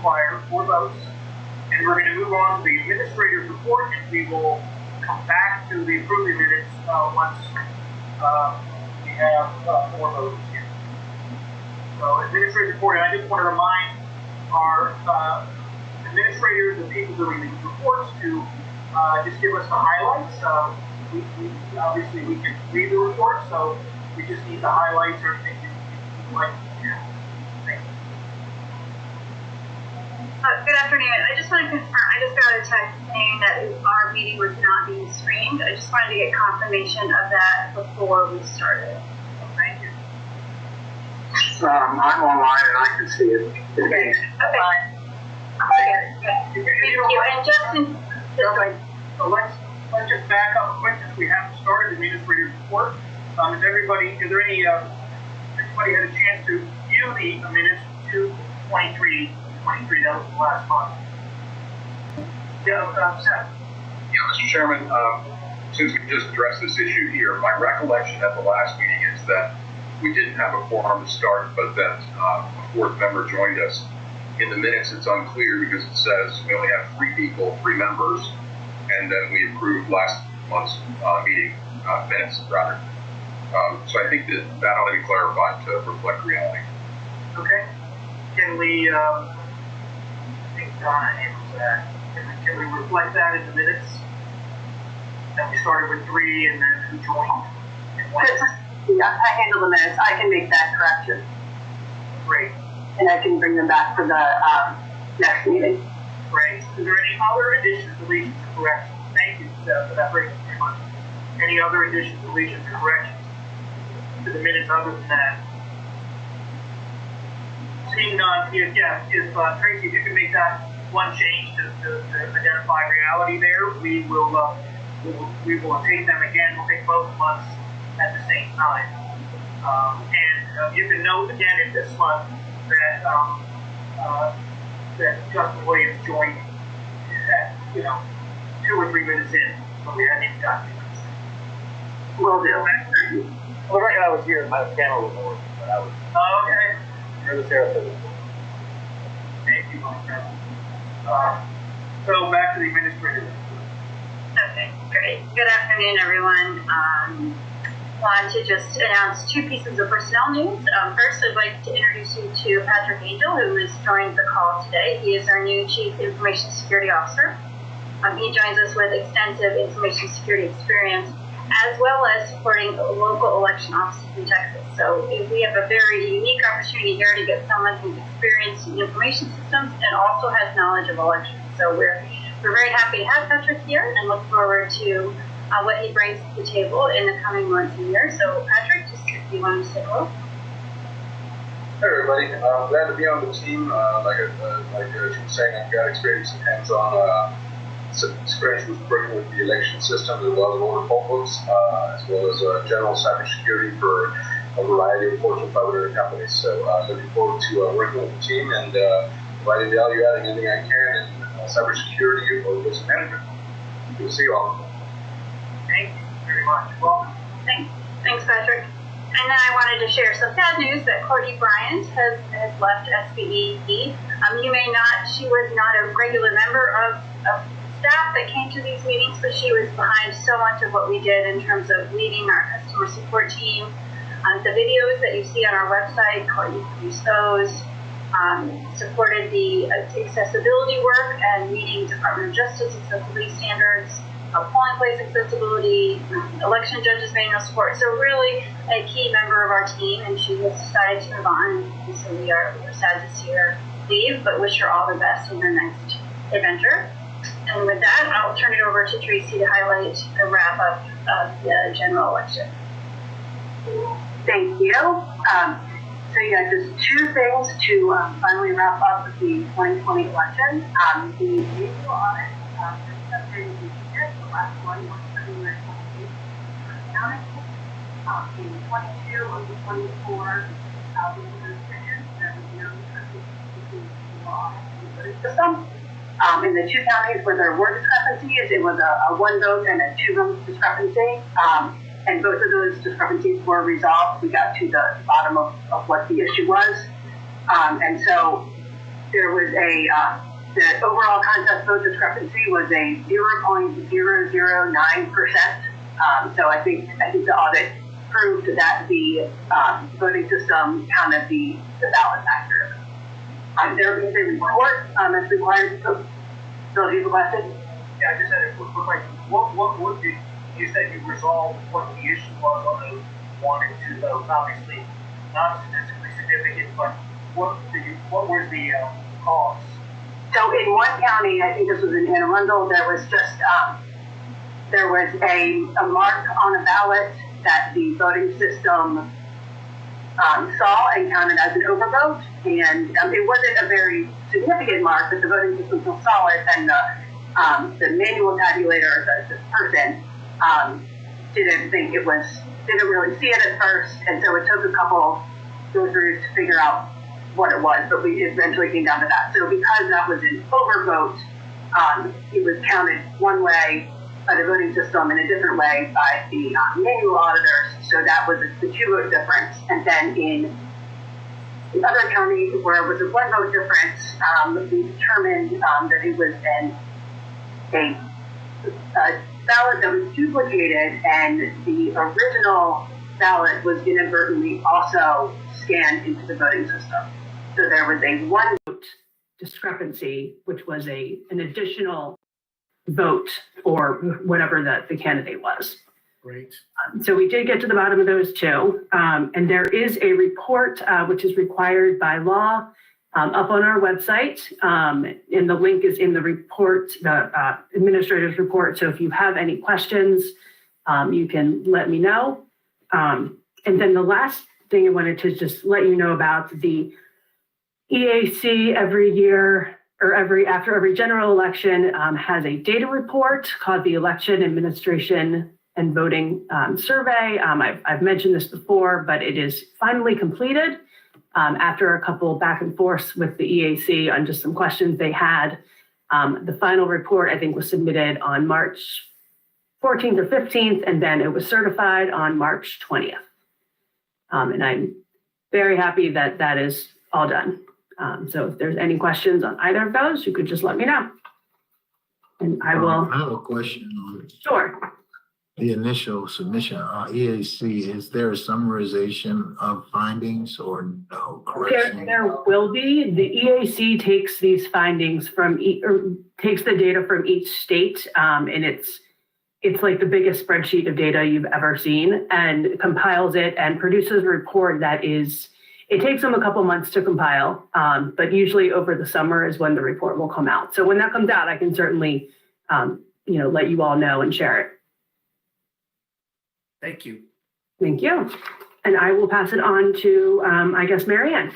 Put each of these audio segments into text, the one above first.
require 4 votes. And we're going to move on to the administrator's report, and we will come back to the approving minutes once we have 4 votes here. So, administrator's report, and I just want to remind our administrators and people doing these reports to just give us the highlights. Obviously we can read the report, so we just need the highlights or anything you'd like to hear. Thank you. Good afternoon. I just want to confirm, I just got a text saying that our meeting was not being streamed. I just wanted to get confirmation of that before we started. Thank you. I'm online and I can see it. Okay. Okay. Thank you. And Justin, so let's just back up quick since we haven't started the administrative report. Is everybody had a chance to view the minutes to 23? That was the last month. Yeah, Seth. Yeah, Mr. Chairman, since we just addressed this issue here, my recollection at the last meeting is that we didn't have a quorum to start, but that a 4th member joined us. In the minutes, it's unclear because it says we only have 3 members, and then we approved last month's meeting minutes, rather. So I think that ought to be clarified to reflect reality. Okay. Can we, I think Donna handles that. Can we reflect that in the minutes? That we started with 3 and then who joined? Yeah, I handle the minutes. I can make that correction. Great. And I can bring them back for the next meeting. Great. Is there any other additions, deletions, or corrections? Thank you, Seth, for that very much. Any other additions, deletions, or corrections to the minutes other than that? Seeing none, if Tracy, if you can make that one change to identify reality there, we will take them again. We'll take both months at the same time. And you can note again in this month that that Justin Williams joined at 2 or 3 minutes in, so we hadn't even gotten to this. Will do. Well, the record I was here, my camera was working, but I was. Oh, okay. Or the Sarasota. Thank you, my friend. So back to the administrator. okay, great. Good afternoon, everyone. Want to just announce 2 pieces of personnel news. First, I'd like to introduce you to Patrick Angel, who has joined the call today. He is our new Chief Information Security Officer. He joins us with extensive information security experience, as well as supporting local election offices in Texas. So we have a very unique opportunity here to get someone who's experienced in information systems and also has knowledge of elections. So we're very happy to have Patrick here and look forward to what he brings to the table in the coming months and years. So Patrick, just if you want to say hello. Hey everybody, I'm glad to be on the team. Like she was saying, I've got experience and hands-on experience with working with the election system as well as voter poll books, as well as general cybersecurity for a variety of Fortune 500 companies. So looking forward to working with the team and providing value adding anything I can in cybersecurity or risk management. Good to see you all. Thank you very much. Welcome. Thanks, Patrick. And then I wanted to share some sad news that Courtney Bryant has left SBE. You may not, she was not a regular member of staff that came to these meetings, but she was behind so much of what we did in terms of leading our customer support team. The videos that you see on our website, Courtney produced those, supported the accessibility work and meeting Department of Justice accessibility standards, polling place accessibility, election judges manual support. So really a key member of our team, and she has decided to move on. And so we're sad to see her leave, but wish her all the best in her next adventure. And with that, I'll turn it over to Tracy to highlight the wrap up of the general election. Thank you. So yeah, just 2 things to finally wrap up with the 2020 election. The annual audit, the last one was February 28th county. In 22 of the 24 jurisdictions, there was no discrepancy between the law and the voting system. In the 2 counties where there were discrepancies, it was a 1 vote and a 2 vote discrepancy. And both of those discrepancies were resolved. We got to the bottom of what the issue was. And so there was the overall contest vote discrepancy was a 0.009%. So I think the audit proved that the voting system counted the ballot accurately. There is a report as required. So, Bill, do you have a question? Yeah, I just had a quick question. What did you said you resolved what the issue was on those 1 and 2 votes? Obviously, not statistically significant, but what was the cause? So in one county, I think this was in Anne Arundel, there was just there was a mark on a ballot that the voting system saw and counted as an overvote, and it wasn't a very significant mark, but the voting system still saw it, and the manual tabulator, the person, didn't really see it at first, and so it took a couple go-throughs to figure out what it was, but we eventually came down to that. So because that was an overvote, it was counted one way by the voting system and a different way by the manual auditors. So that was the 2 vote difference. And then in the other county where it was a 1 vote difference, we determined that it was a ballot that was duplicated, and the original ballot was inadvertently also scanned into the voting system. So there was a 1 vote discrepancy, which was an additional vote for whatever the candidate was. Great. So we did get to the bottom of those 2. And there is a report, which is required by law, up on our website. And the link is in the report, the administrator's report. So if you have any questions, you can let me know. And then the last thing I wanted to just let you know about, the EAC every year or after every general election has a data report called the Election Administration and Voting Survey. I've mentioned this before, but it is finally completed after a couple back and forths with the EAC on just some questions they had. The final report, I think, was submitted on March 14th or 15th, and then it was certified on March 20th. And I'm very happy that that is all done. So if there's any questions on either of those, you could just let me know. And I will. I have a question on Sure. the initial submission. EAC, is there a summarization of findings or no correction? There will be. The EAC takes these findings from takes the data from each state, and it's like the biggest spreadsheet of data you've ever seen, and compiles it and produces a report that is. It takes them a couple months to compile, but usually over the summer is when the report will come out. So when that comes out, I can certainly, let you all know and share it. Thank you. Thank you. And I will pass it on to, Mary Ann.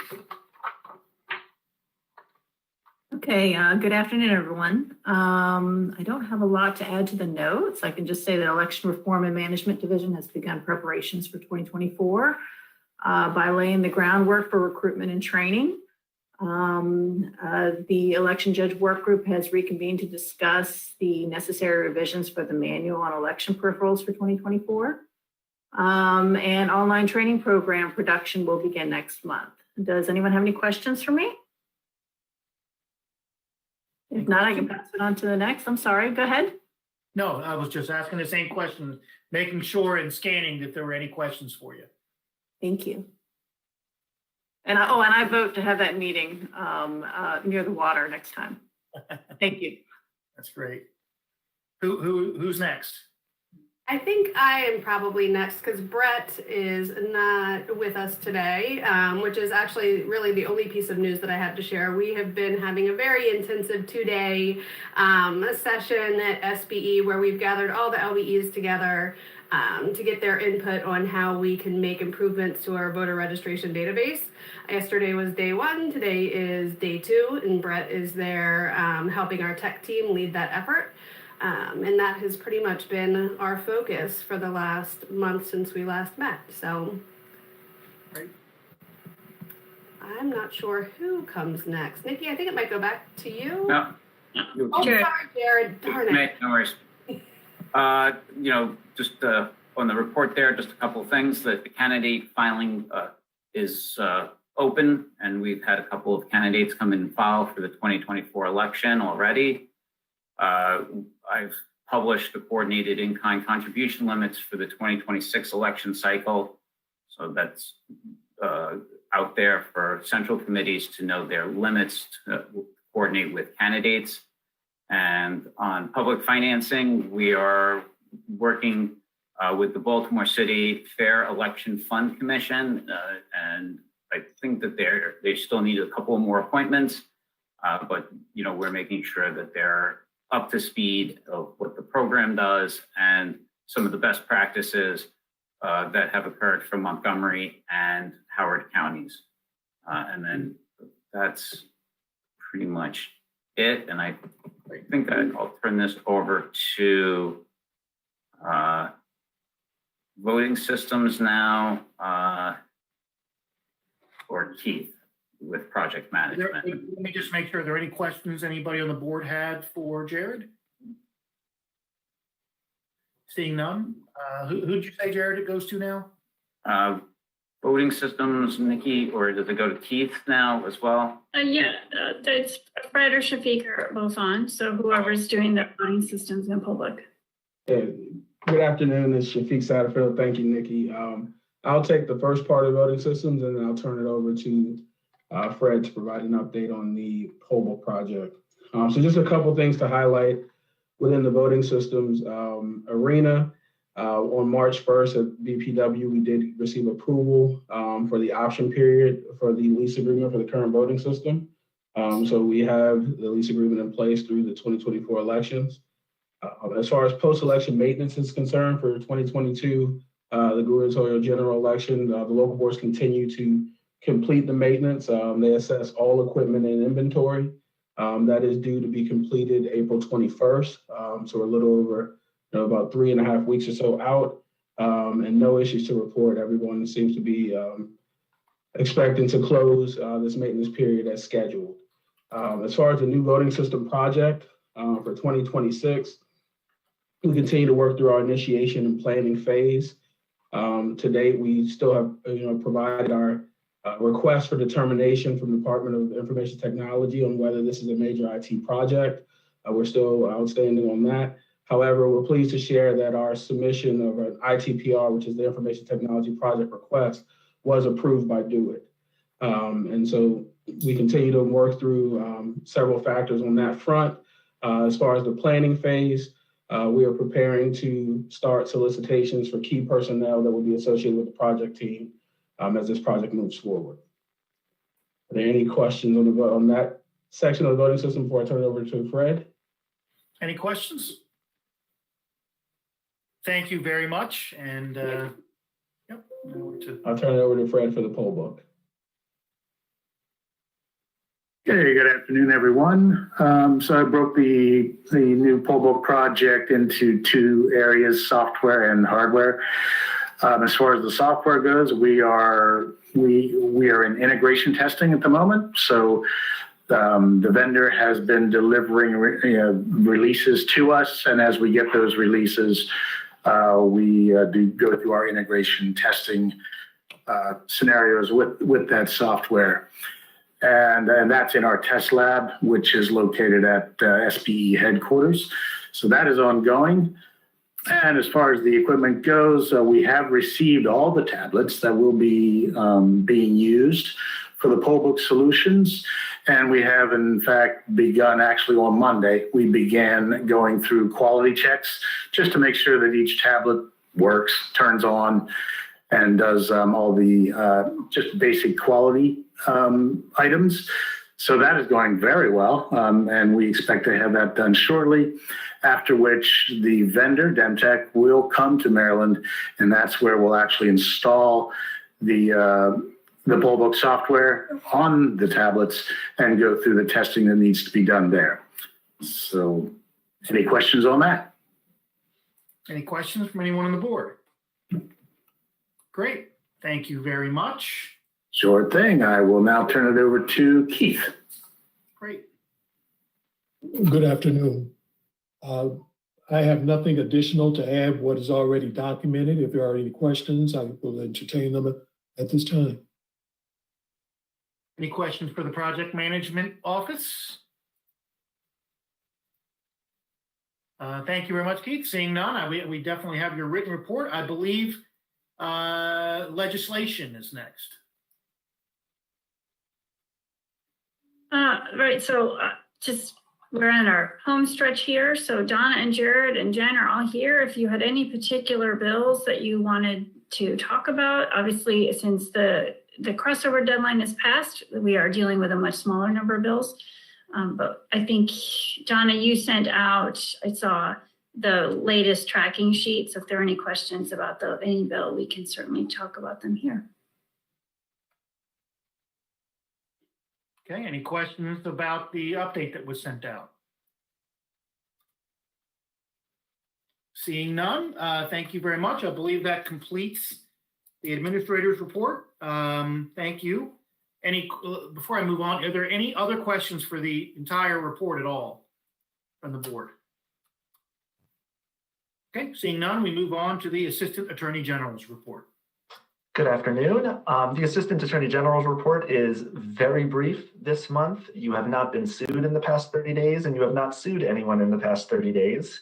Okay, good afternoon, everyone. I don't have a lot to add to the notes. I can just say that Election Reform and Management Division has begun preparations for 2024 by laying the groundwork for recruitment and training. The Election Judge Work Group has reconvened to discuss the necessary revisions for the manual on election peripherals for 2024. And online training program production will begin next month. Does anyone have any questions for me? If not, I can pass it on to the next. I'm sorry, go ahead. No, I was just asking the same question, making sure and scanning if there were any questions for you. Thank you. And I vote to have that meeting near the water next time. Thank you. That's great. Who's next? I think I am probably next because Brett is not with us today, which is actually really the only piece of news that I have to share. We have been having a very intensive 2-day session at SBE where we've gathered all the LBEs together to get their input on how we can make improvements to our voter registration database. Yesterday was day 1, today is day 2, and Brett is there helping our tech team lead that effort. And that has pretty much been our focus for the last month since we last met. So I'm not sure who comes next. Nikki, I think it might go back to you. No. Oh, sorry, Jared. Darn it. No worries. Just on the report there, just a couple of things. The candidate filing is open, and we've had a couple of candidates come in and file for the 2024 election already. I've published the coordinated in-kind contribution limits for the 2026 election cycle. So that's out there for central committees to know their limits to coordinate with candidates. And on public financing, we are working with the Baltimore City Fair Election Fund Commission, and I think that they still need a couple more appointments, but we're making sure that they're up to speed of what the program does and some of the best practices that have occurred from Montgomery and Howard counties. And then that's pretty much it. And I think I'll turn this over to voting systems now, or Keith with project management. Let me just make sure, are there any questions anybody on the board had for Jared? Seeing none. Who'd you say, Jared, it goes to now? Voting systems, Nikki, or does it go to Keith now as well? It's Fred or Shafiq are both on, so whoever's doing the voting systems in public. Good afternoon, it's Shafiq Satterfield. Thank you, Nikki. I'll take the first part of voting systems, and then I'll turn it over to Fred to provide an update on the poll book project. So just a couple things to highlight within the voting systems arena. On March 1st at BPW, we did receive approval for the option period for the lease agreement for the current voting system. So we have the lease agreement in place through the 2024 elections. As far as post-election maintenance is concerned for 2022, the gubernatorial general election, the local boards continue to complete the maintenance. They assess all equipment and inventory. That is due to be completed April 21st. So we're a little over about 3.5 weeks or so out, and no issues to report. Everyone seems to be expecting to close this maintenance period as scheduled. As far as the new voting system project for 2026, we continue to work through our initiation and planning phase. To date, we still have provided our request for determination from the Department of Information Technology on whether this is a major IT project. We're still outstanding on that. However, we're pleased to share that our submission of an ITPR, which is the Information Technology Project Request, was approved by DO-IT. And so we continue to work through several factors on that front. As far as the planning phase, we are preparing to start solicitations for key personnel that will be associated with the project team as this project moves forward. Are there any questions on that section of the voting system before I turn it over to Fred? Any questions? Thank you very much. And I'll turn it over to Fred for the poll book. Okay, good afternoon, everyone. So I broke the new poll book project into two areas, software and hardware. As far as the software goes, we are in integration testing at the moment. So the vendor has been delivering releases to us, and as we get those releases, we do go through our integration testing scenarios with that software. And that's in our test lab, which is located at SBE headquarters. So that is ongoing. And as far as the equipment goes, we have received all the tablets that will be being used for the poll book solutions. And we have, in fact, begun actually on Monday, we began going through quality checks just to make sure that each tablet works, turns on, and does all the just basic quality items. So that is going very well, and we expect to have that done shortly, after which the vendor, Demtech, will come to Maryland, and that's where we'll actually install the poll book software on the tablets and go through the testing that needs to be done there. So any questions on that? Any questions from anyone on the board? Great. Thank you very much. Sure thing. I will now turn it over to Keith. Great. Good afternoon. I have nothing additional to add what is already documented. If there are any questions, I will entertain them at this time. Any questions for the project management office? Thank you very much, Keith. Seeing none, we definitely have your written report. I believe legislation is next. Right, so just we're in our home stretch here. So Donna and Jared and Jen are all here. If you had any particular bills that you wanted to talk about, obviously since the crossover deadline is passed, we are dealing with a much smaller number of bills. But I think, Donna, you sent out, I saw the latest tracking sheet. So if there are any questions about any bill, we can certainly talk about them here. Okay, any questions about the update that was sent out? Seeing none, thank you very much. I believe that completes the administrator's report. Thank you. Before I move on, are there any other questions for the entire report at all from the board? Okay, seeing none, we move on to the Assistant Attorney General's report. Good afternoon. The Assistant Attorney General's report is very brief this month. You have not been sued in the past 30 days, and you have not sued anyone in the past 30 days.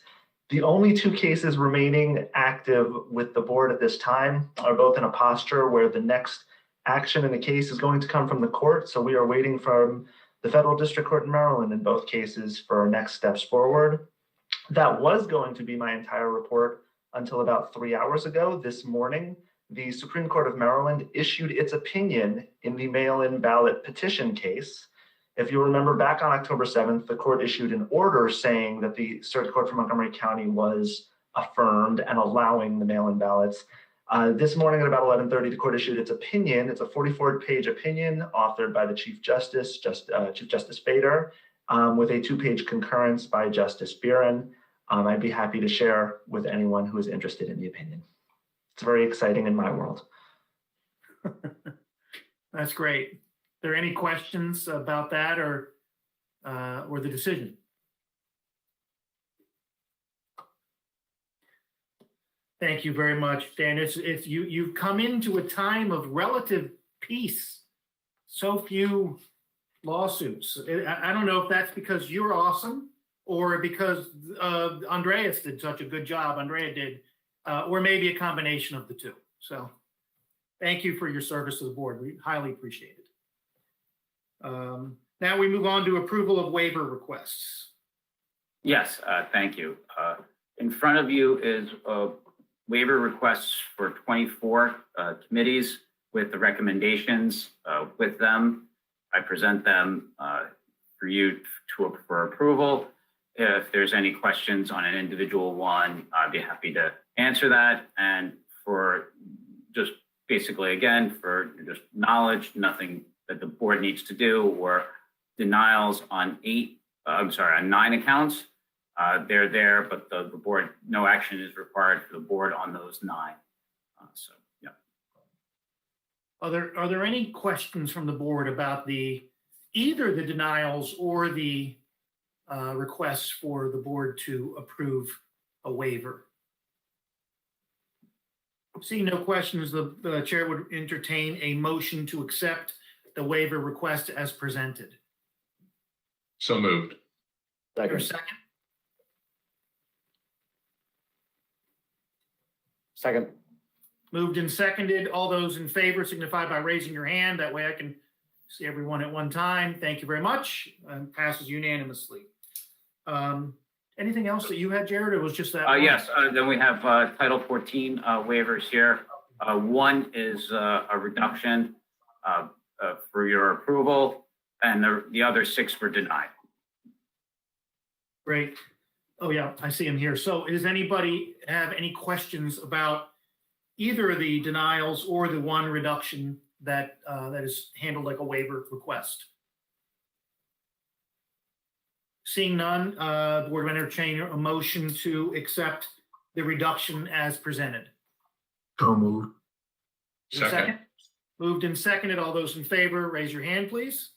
The only two cases remaining active with the board at this time are both in a posture where the next action in the case is going to come from the court. So we are waiting from the Federal District Court in Maryland in both cases for our next steps forward. That was going to be my entire report until about 3 hours ago. This morning, the Supreme Court of Maryland issued its opinion in the mail-in ballot petition case. If you remember, back on October 7th, the court issued an order saying that the Circuit Court for Montgomery County was affirmed and allowing the mail-in ballots. This morning at about 11:30, the court issued its opinion. It's a 44-page opinion authored by the Chief Justice Fader, with a 2-page concurrence by Justice Buren. I'd be happy to share with anyone who is interested in the opinion. It's very exciting in my world. That's great. Are there any questions about that or the decision? Thank you very much, Dan. You've come into a time of relative peace. So few lawsuits. I don't know if that's because you're awesome or because Andreas did such a good job. Andrea did, or maybe a combination of the two. So thank you for your service to the board. We highly appreciate it. Now we move on to approval of waiver requests. Yes, thank you. In front of you is waiver requests for 24 committees with the recommendations with them. I present them for you for approval. If there's any questions on an individual one, I'd be happy to answer that. And for just basically, again, for just knowledge, nothing that the board needs to do, or denials on 9 accounts. They're there, but the board, no action is required for the board on those 9. So, yeah. Are there any questions from the board about either the denials or the requests for the board to approve a waiver? Seeing no questions, the chair would entertain a motion to accept the waiver request as presented. So moved. Second. Second. Moved and seconded. All those in favor signify by raising your hand. That way I can see everyone at one time. Thank you very much. And passes unanimously. Anything else that you had, Jared, or was just that? Yes, then we have Title 14 waivers here. One is a reduction for your approval, and the other 6 were denied. Great. Oh, yeah, I see him here. So does anybody have any questions about either of the denials or the one reduction that is handled like a waiver request? Seeing none, the board will entertain a motion to accept the reduction as presented. So moved. Second. Moved and seconded. All those in favor, raise your hand, please.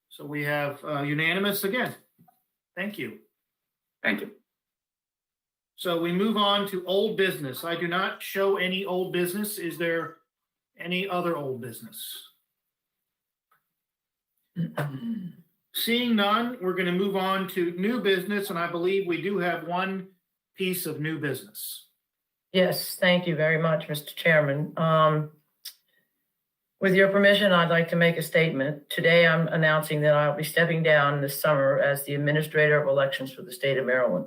So we have unanimous again. Thank you. Thank you. So we move on to old business. I do not show any old business. Is there any other old business? Seeing none, we're going to move on to new business, and I believe we do have one piece of new business. Yes, thank you very much, Mr. Chairman. With your permission, I'd like to make a statement. Today, I'm announcing that I'll be stepping down this summer as the Administrator of Elections for the state of Maryland.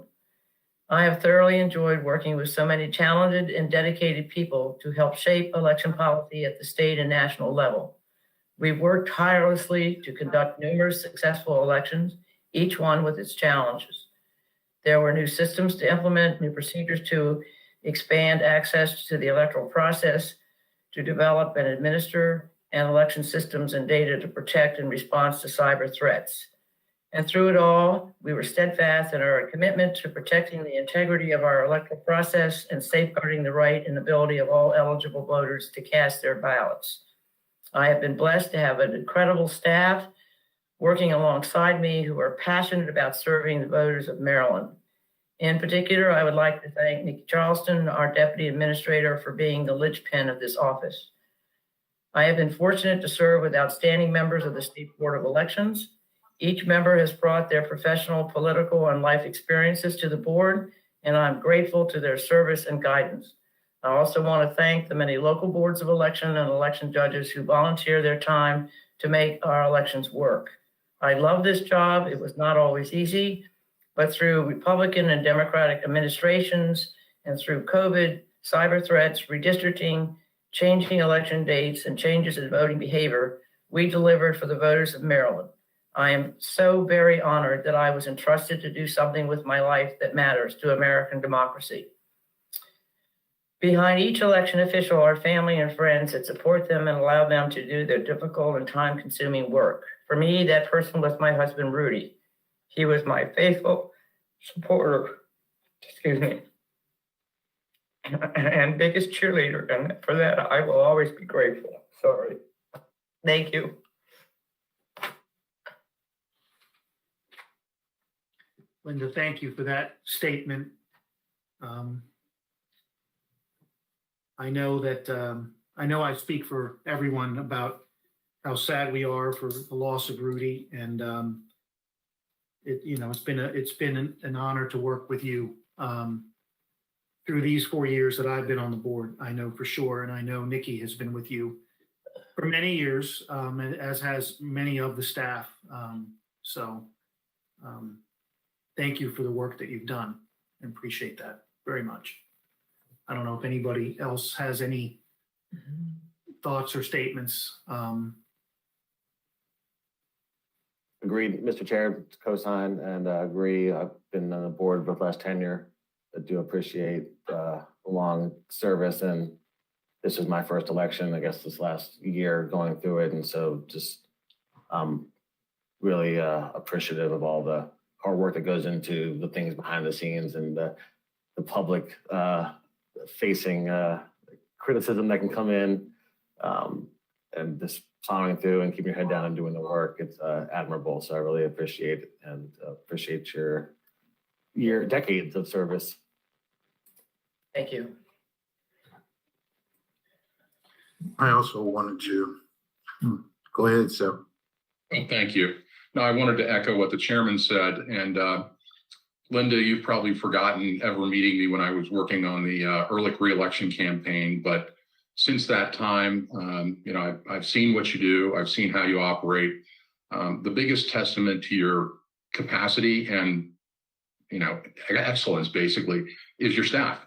I have thoroughly enjoyed working with so many talented and dedicated people to help shape election policy at the state and national level. We've worked tirelessly to conduct numerous successful elections, each one with its challenges. There were new systems to implement, new procedures to expand access to the electoral process, to develop and administer and election systems and data to protect in response to cyber threats. And through it all, we were steadfast in our commitment to protecting the integrity of our electoral process and safeguarding the right and ability of all eligible voters to cast their ballots. I have been blessed to have an incredible staff working alongside me who are passionate about serving the voters of Maryland. In particular, I would like to thank Nikki Charleston, our Deputy Administrator, for being the linchpin of this office. I have been fortunate to serve with outstanding members of the State Board of Elections. Each member has brought their professional, political, and life experiences to the board, and I'm grateful to their service and guidance. I also want to thank the many local boards of election and election judges who volunteer their time to make our elections work. I love this job. It was not always easy, but through Republican and Democratic administrations and through COVID, cyber threats, redistricting, changing election dates, and changes in voting behavior, we delivered for the voters of Maryland. I am so very honored that I was entrusted to do something with my life that matters to American democracy. Behind each election official are family and friends that support them and allow them to do their difficult and time-consuming work. For me, that person was my husband, Rudy. He was my faithful supporter, and biggest cheerleader, and for that, I will always be grateful. Sorry. Thank you. Linda, thank you for that statement. I know that I know I speak for everyone about how sad we are for the loss of Rudy, and it's been an honor to work with you through these 4 years that I've been on the board. I know for sure, and I know Nikki has been with you for many years, as has many of the staff. Thank you for the work that you've done. I appreciate that very much. I don't know if anybody else has any thoughts or statements. Agreed, Mr. Chair, co-sign and agree. I've been on the board for the last tenure. I do appreciate the long service, and this is my first election, I guess, this last year going through it. And so just really appreciative of all the hard work that goes into the things behind the scenes and the public facing criticism that can come in, and just plowing through and keeping your head down and doing the work. It's admirable. So I really appreciate it and appreciate your decades of service. Thank you. I also wanted to go ahead, Seb. Well, thank you. No, I wanted to echo what the chairman said. And Linda, you've probably forgotten ever meeting me when I was working on the Ehrlich re-election campaign. But since that time, I've seen what you do. I've seen how you operate. The biggest testament to your capacity and, excellence basically is your staff.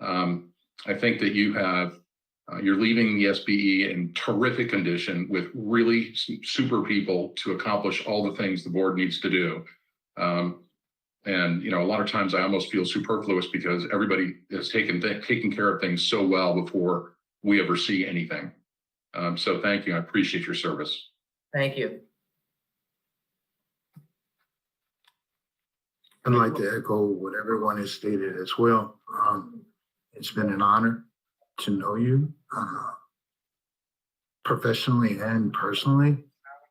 I think that you're leaving the SBE in terrific condition with really super people to accomplish all the things the board needs to do. And a lot of times I almost feel superfluous because everybody is taking care of things so well before we ever see anything. So thank you. I appreciate your service. Thank you. I'd like to echo what everyone has stated as well. It's been an honor to know you professionally and personally.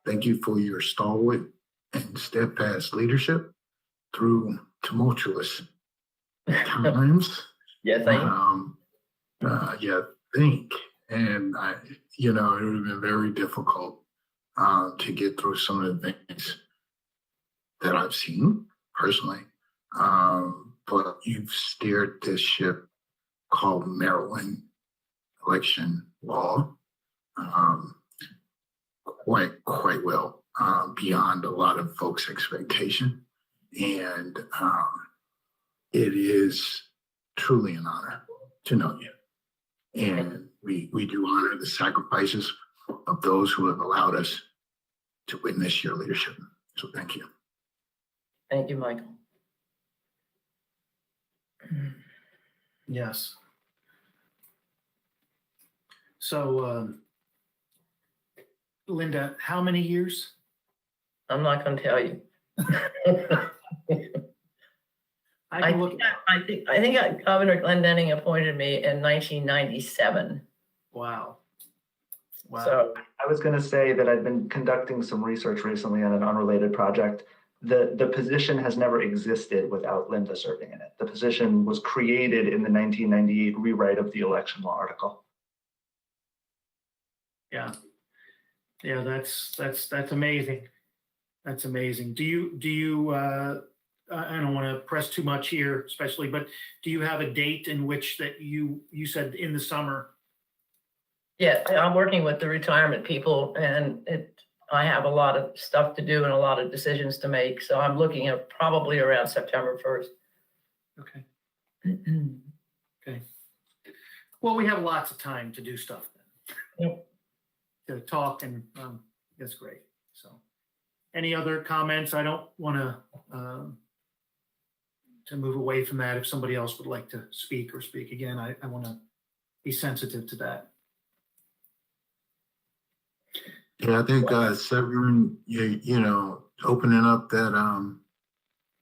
Thank you for your stalwart and steadfast leadership through tumultuous times. Yes, I am. And it would have been very difficult to get through some of the things that I've seen personally. But you've steered this ship called Maryland election law quite well, beyond a lot of folks' expectation. And it is truly an honor to know you. And we do honor the sacrifices of those who have allowed us to witness your leadership. So thank you. Thank you, Michael. Yes. So, Linda, how many years? I'm not going to tell you. I think Governor Glendenning appointed me in 1997. Wow. So I was going to say that I've been conducting some research recently on an unrelated project. The position has never existed without Linda serving in it. The position was created in the 1998 rewrite of the election law article. Yeah. Yeah, that's amazing. That's amazing. Do you I don't want to press too much here, especially, but do you have a date in which that you said in the summer? Yeah, I'm working with the retirement people, and I have a lot of stuff to do and a lot of decisions to make. So I'm looking at probably around September 1st. Okay. Okay. Well, we have lots of time to do stuff then. Yep. To talk, and that's great. So, any other comments? I don't want to move away from that. If somebody else would like to speak again, I want to be sensitive to that. Yeah, I think Severin, you know, opening up that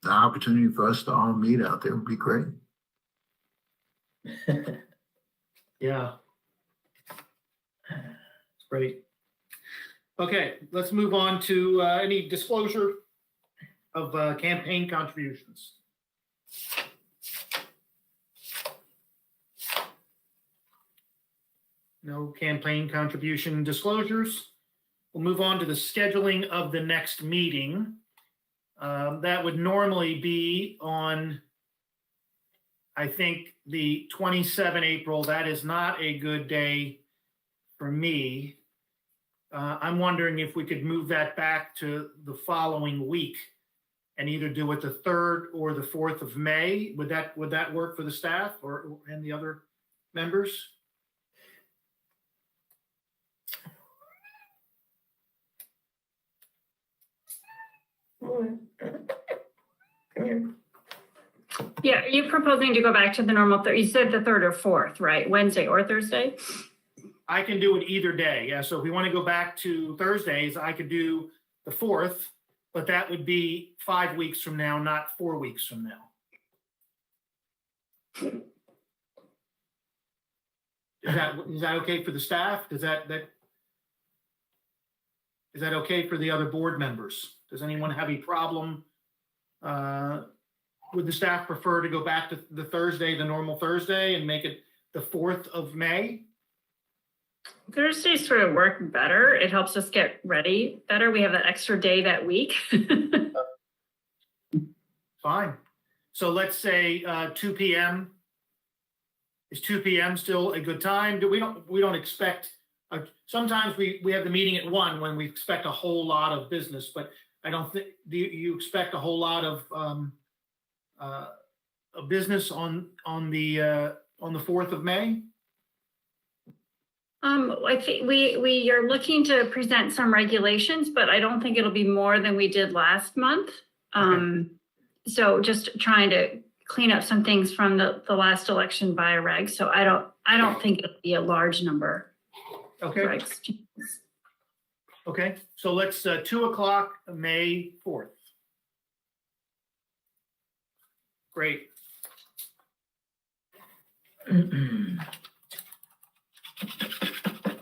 the opportunity for us to all meet out there would be great. Yeah. Great. Okay, let's move on to any disclosure of campaign contributions. No campaign contribution disclosures. We'll move on to the scheduling of the next meeting. That would normally be on, I think, the 27th April. That is not a good day for me. I'm wondering if we could move that back to the following week and either do it the 3rd or the 4th of May. Would that work for the staff and the other members? Yeah, are you proposing to go back to the normal, you said the 3rd or 4th, right? Wednesday or Thursday? I can do it either day. Yeah. So if we want to go back to Thursdays, I could do the 4th, but that would be 5 weeks from now, not 4 weeks from now. Is that okay for the staff? Is that okay for the other board members? Does anyone have a problem? Would the staff prefer to go back to the Thursday, the normal Thursday, and make it the 4th of May? Thursdays sort of work better. It helps us get ready better. We have that extra day that week. Fine. So let's say 2 p.m. Is 2 p.m. still a good time? We don't expect. Sometimes we have the meeting at 1 when we expect a whole lot of business, but I don't think. Do you expect a whole lot of business on the 4th of May? I think we are looking to present some regulations, but I don't think it'll be more than we did last month. Okay. So just trying to clean up some things from the last election by a reg. So I don't think it'll be a large number. Okay. Regs. Okay. So let's 2 o'clock, May 4th. Great.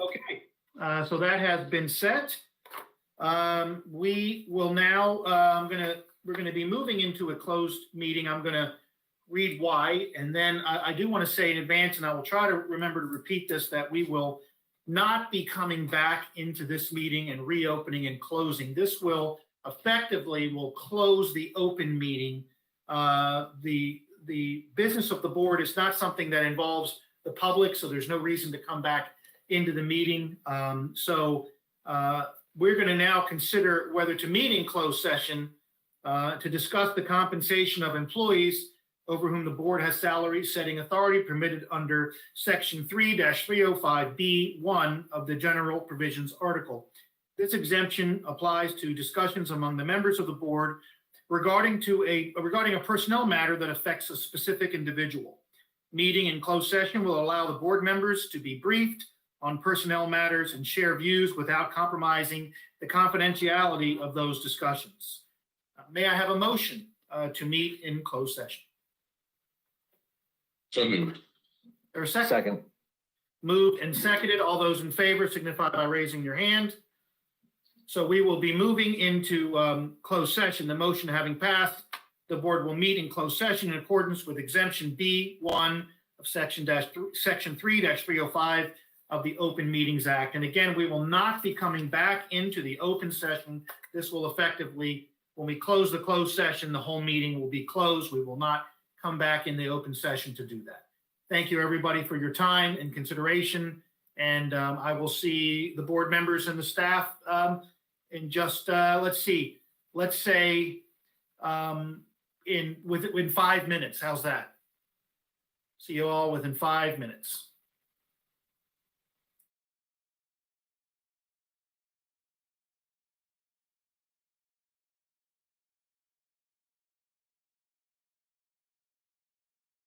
Okay, so that has been set. We will now, we're gonna be moving into a closed meeting. I'm gonna read why, and then I do want to say in advance, and I will try to remember to repeat this, that we will not be coming back into this meeting and reopening and closing. This will effectively close the open meeting. The business of the board is not something that involves the public, so there's no reason to come back into the meeting. We're going to now consider whether to meet in closed session to discuss the compensation of employees over whom the board has salary setting authority permitted under Section 3-305B1 of the General Provisions Article. This exemption applies to discussions among the members of the board regarding a personnel matter that affects a specific individual. Meeting in closed session will allow the board members to be briefed on personnel matters and share views without compromising the confidentiality of those discussions. May I have a motion to meet in closed session? So moved. Or a second? Second. Moved and seconded. All those in favor signify by raising your hand. So we will be moving into closed session. The motion having passed, the board will meet in closed session in accordance with exemption B1 of section 3-305 of the Open Meetings Act. And again, we will not be coming back into the open session. This will effectively, when we close the closed session, the whole meeting will be closed. We will not come back in the open session to do that. Thank you, everybody, for your time and consideration. And I will see the board members and the staff in just, let's say within 5 minutes. How's that? See you all within 5 minutes.